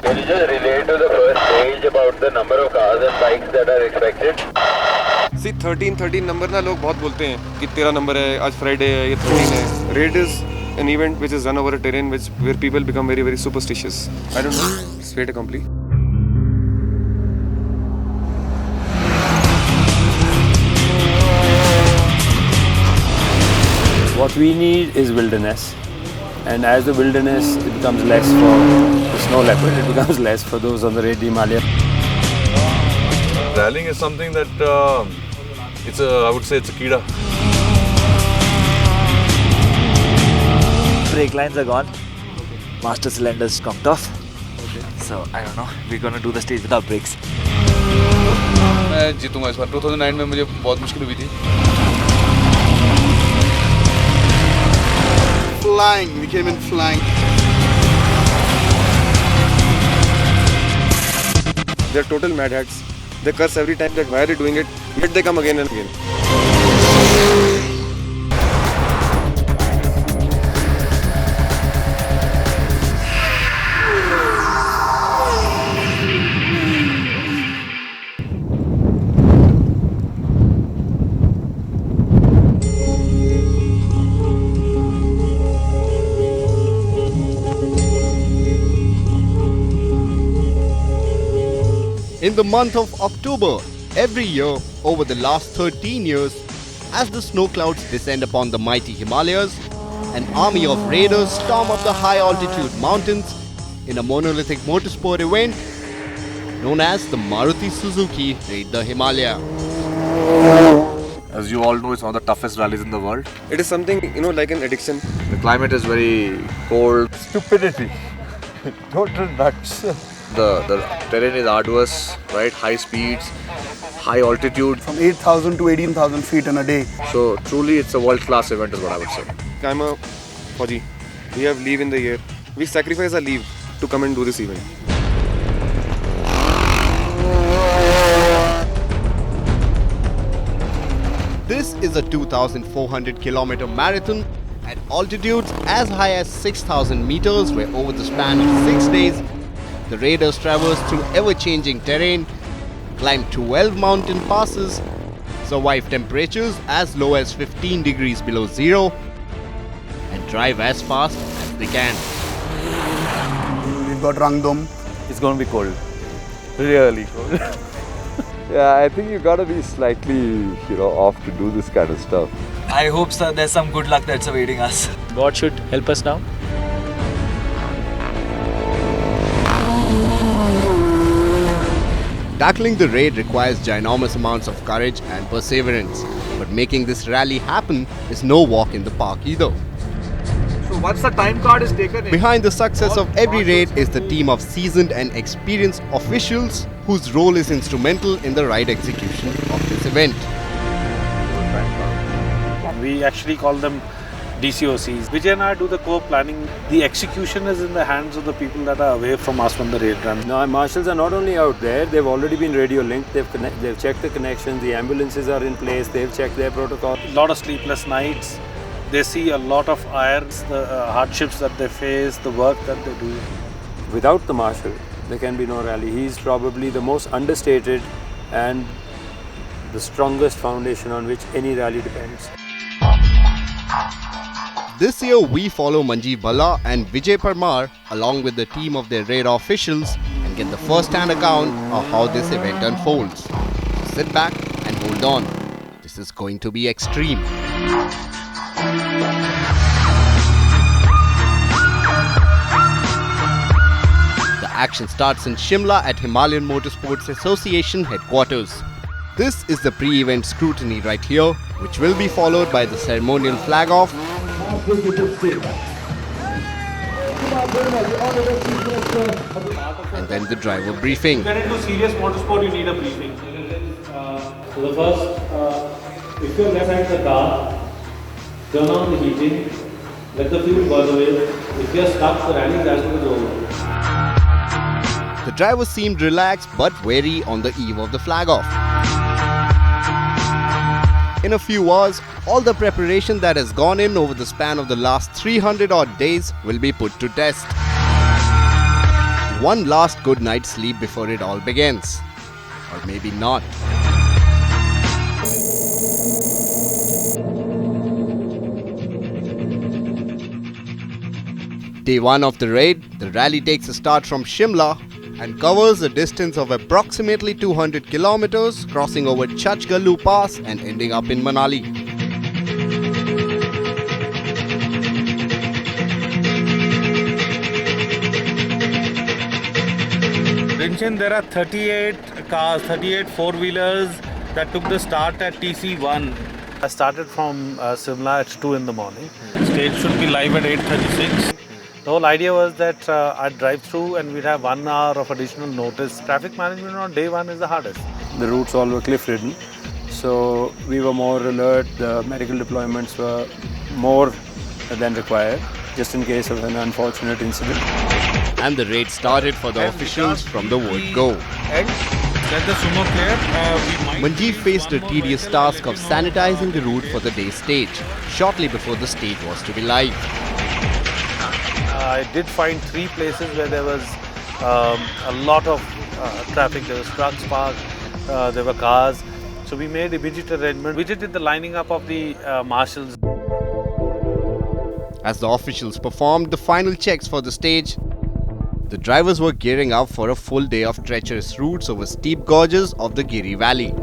Can you just relate to the first stage about the number of cars and bikes that are expected? See 13 number ना लोग बहुत बोलते हैं कि तेरा नंबर है, आज फ्राइडे है, ये 13 है. Raid is an event which is run over a terrain where people become very very superstitious. I don't know. It's fait accompli. What we need is wilderness, and as the wilderness it becomes less for the snow leopard, it becomes less for those on the Red Himalaya. Rallying is something that I would say it's a kida. Brake lines are gone, master cylinders cocked off. So I don't know, we're gonna do the stage without brakes. मैं जीतूंगा इस बार. 2009 में मुझे बहुत मुश्किल हुई थी. Flying, we came in flying. They're total mad hats. They curse every time that why are they doing it, yet they come again and again. In the month of October, every year over the last 13 years, as the snow clouds descend upon the mighty Himalayas, an army of raiders storm up the high altitude mountains in a monolithic motorsport event known as the Maruti Suzuki Raid the Himalaya. As you all know, it's one of the toughest rallies in the world. It is something, like an addiction. The climate is very cold. Stupidity. Total nuts. The terrain is arduous, right? High speeds, high altitude. From 8,000 to 18,000 feet in a day. So truly, it's a world-class event, is what I would say. I'm a Fauji. We have leave in the year. We sacrifice our leave to come and do this event. This is a 2,400 kilometer marathon at altitudes as high as 6,000 meters, where over the span of 6 days, the raiders traverse through ever-changing terrain, climb 12 mountain passes, survive temperatures as low as 15 degrees below zero, and drive as fast as they can. We've got Rangdom. It's going to be cold, really cold. Yeah, I think you gotta be slightly, off to do this kind of stuff. I hope so, there's some good luck that's awaiting us. God should help us now. Tackling the raid requires ginormous amounts of courage and perseverance, but making this rally happen is no walk in the park either. So once the time card is taken in, Behind the success of every raid is the team of seasoned and experienced officials whose role is instrumental in the right execution of this event. We actually call them DCOCs. Vijay and I do the co-planning. The execution is in the hands of the people that are away from us when the raid runs. No, our marshals are not only out there, they've already been radio linked, they've checked the connections, the ambulances are in place, they've checked their protocol. A lot of sleepless nights. They see a lot of irons, the hardships that they face, the work that they do. Without the marshal, there can be no rally. He's probably the most understated and the strongest foundation on which any rally depends. This year we follow Manjeev Bhalla and Vijay Parmar along with the team of their radar officials and get the first-hand account of how this event unfolds. So sit back and hold on. This is going to be extreme. The action starts in Shimla at Himalayan Motorsports Association headquarters. This is the pre-event scrutiny right here, which will be followed by the ceremonial flag-off and then the driver briefing. To get into serious motorsport, you need a briefing. So the first, if you're left side the car, turn on the heating, let the fuel burn away. If you're stuck, the rally has to be over. The driver seemed relaxed but wary on the eve of the flag-off. In a few hours, all the preparation that has gone in over the span of the last 300 odd days will be put to test. one last good night's sleep before it all begins. Or maybe not. Day 1 of the raid, the rally takes a start from Shimla and covers a distance of approximately 200 kilometers, crossing over Chachgallu Pass and ending up in Manali. Rinchin, there are 38 cars, 38 four-wheelers that took the start at TC1. I started from Simla at 2 in the morning. Stage should be live at 8:36. The whole idea was that I'd drive through and we'd have 1 hour of additional notice. Traffic management on day 1 is the hardest. The routes all were cliff-ridden, so we were more alert. The medical deployments were more than required, just in case of an unfortunate incident. And the raid started for the officials from the word go. Let the sumo clear. Manjeev faced the tedious task of sanitizing the route for the day stage, shortly before the stage was to be live. I did find 3 places where there was a lot of traffic. There was trucks parked, there were cars. So we made immediate arrangement. We just did the lining up of the marshals. As the officials performed the final checks for the stage, the drivers were gearing up for a full day of treacherous routes over steep gorges of the Giri Valley.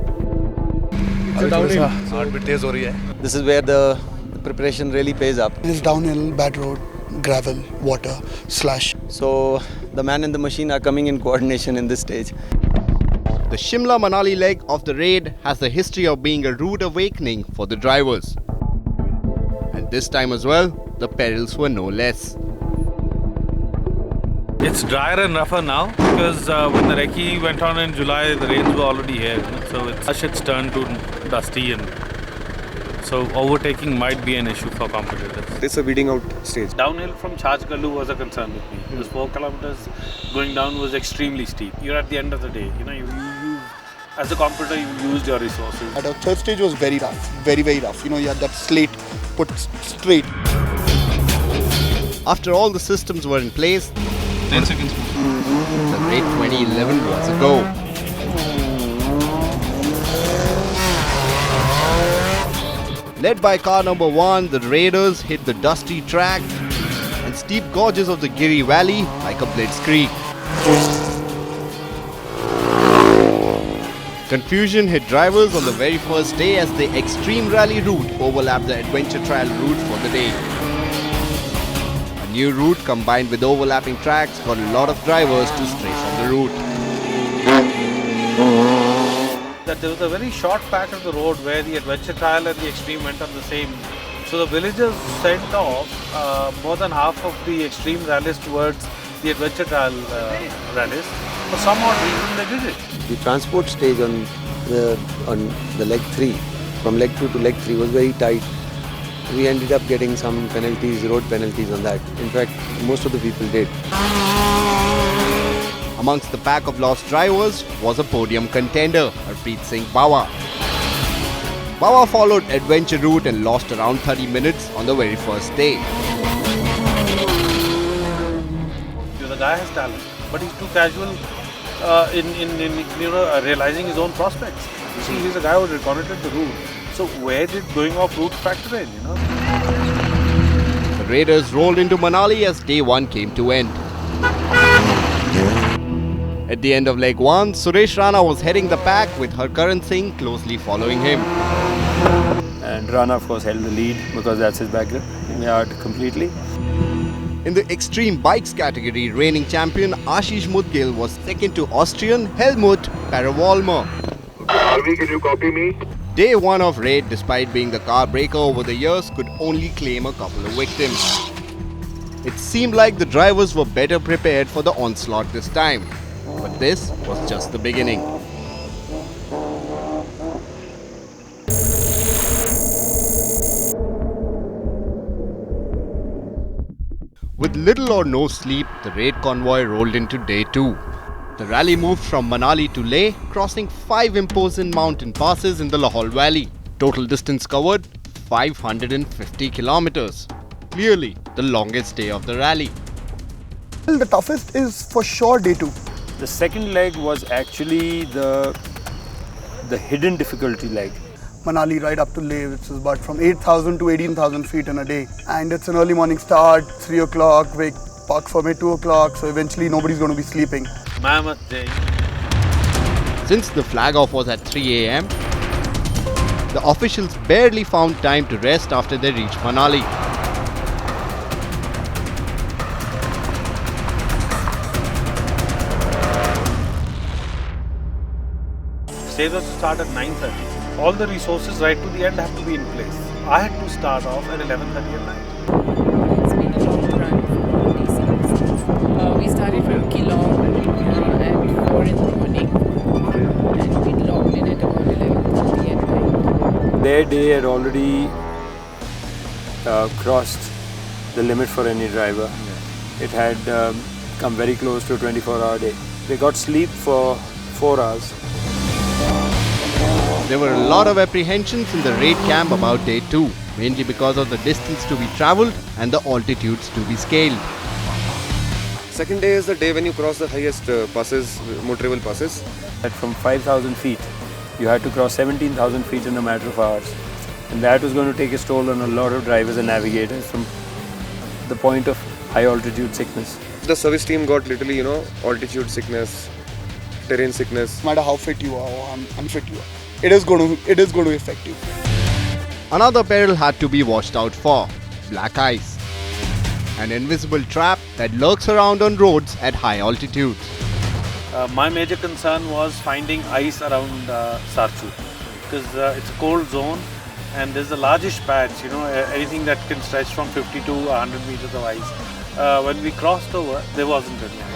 This is where the preparation really pays up. It is downhill, bad road, gravel, water, slush. So the man and the machine are coming in coordination in this stage. The Shimla-Manali leg of the raid has the history of being a rude awakening for the drivers. And this time as well, the perils were no less. It's drier and rougher now because when the recce went on in July, the rains were already here. So it's turned to dusty, and so overtaking might be an issue for competitors. It's a weeding out stage. Downhill from Chachgallu was a concern with me. Those 4 kilometers going down was extremely steep. You're at the end of the day. You as a competitor, you used your resources. At our third stage was very rough, very, very rough. You had that slate put straight. After all the systems were in place, 10 seconds. the raid 2011 was a go. Led by car number 1, the raiders hit the dusty track and steep gorges of the Giri Valley like a blitzkrieg. Confusion hit drivers on the very first day as the extreme rally route overlapped the adventure trial route for the day. A new route combined with overlapping tracks got a lot of drivers to stray from the route. That there was a very short patch of the road where the adventure trial and the extreme went on the same. So the villagers sent off more than half of the extreme rallies towards the adventure trial rallies. For some odd reason they did it. The transport stage on the leg 3, from leg 2 to leg 3 was very tight. We ended up getting some penalties, road penalties on that. In fact, most of the people did. Amongst the pack of lost drivers was a podium contender, Harpreet Singh Bawa. Bawa followed adventure route and lost around 30 minutes on the very first day. The guy has talent, but he's too casual in realizing his own prospects. You see, he's a guy who reconnected the route. So where did going off route factor in, The raiders rolled into Manali as day 1 came to end. At the end of leg 1, Suresh Rana was heading the pack with Harkaran Singh closely following him. And Rana, of course, held the lead because that's his backyard completely. In the extreme bikes category, reigning champion Ashish Mudgil was second to Austrian Helmut Paravolmer. Harvey, can you copy me? Day 1 of raid, despite being the car breaker over the years, could only claim a couple of victims. It seemed like the drivers were better prepared for the onslaught this time. But this was just the beginning. With little or no sleep, the raid convoy rolled into day 2. The rally moved from Manali to Leh, crossing 5 imposing mountain passes in the Lahaul Valley. Total distance covered 550 kilometers. Clearly the longest day of the rally. The toughest is for sure day 2. The second leg was actually the hidden difficulty leg. Manali right up to Leh, which is about from 8,000 to 18,000 feet in a day. And it's an early morning start, 3 o'clock, wake, park for me 2 o'clock, so eventually nobody's going to be sleeping. Since the flag off was at 3 a.m., the officials barely found time to rest after they reached Manali. Stage was to start at 9:30. All the resources right to the end have to be in place. I had to start off at 11:30 at night. It's been a long run for DC. We started from Keelong at 4 in the morning and we logged in at about 11:30 at night. Their day had already crossed the limit for any driver. It had come very close to a 24-hour day. They got sleep for 4 hours. There were a lot of apprehensions in the raid camp about day 2, mainly because of the distance to be travelled and the altitudes to be scaled. Second day is the day when you cross the highest passes, motorable passes. That from 5,000 feet, you had to cross 17,000 feet in a matter of hours. And that was going to take its toll on a lot of drivers and navigators from the point of high altitude sickness. The service team got literally, altitude sickness, terrain sickness. No matter how fit you are or unfit you are, it is going to affect you. Another peril had to be watched out for: black ice, an invisible trap that lurks around on roads at high altitudes. My major concern was finding ice around Sarchu because it's a cold zone and there's a largish patch, anything that can stretch from 50 to 100 meters of ice. When we crossed over, there wasn't any ice.